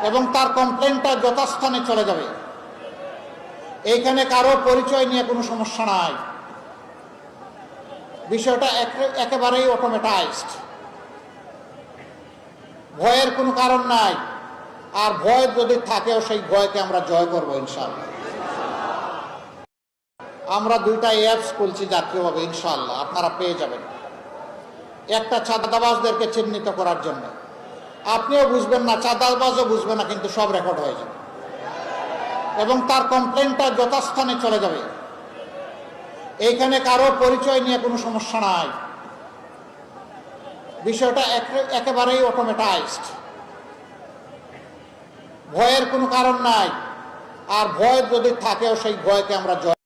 এবং তার কমপ্লেনটা যথাস্থানে চলে যাবে। এইখানে কারো পরিচয় নিয়ে কোনো সমস্যা নাই, বিষয়টা একেবারেই অটোমেটাইজড, ভয়ের কোনো কারণ নাই। আর ভয় যদি থাকেও সেই ভয়কে আমরা জয় করব ইনশাআল্লাহ। আমরা 2টা অ্যাপস খুলছি জাতীয়ভাবে, ইনশাআল্লাহ আপনারা পেয়ে যাবেন। একটা চাঁদাবাজদেরকে চিহ্নিত করার জন্য, আপনিও বুঝবেন না, চাঁদাবাজও বুঝবে না, কিন্তু সব রেকর্ড হয়ে যাবে এবং তার কমপ্লেনটা যথাস্থানে চলে যাবে। এইখানে কারো পরিচয় নিয়ে কোনো সমস্যা নাই, বিষয়টা একেবারেই অটোমেটাইজড, ভয়ের কোনো কারণ নাই। আর ভয় যদি থাকেও সেই ভয়কে আমরা জয়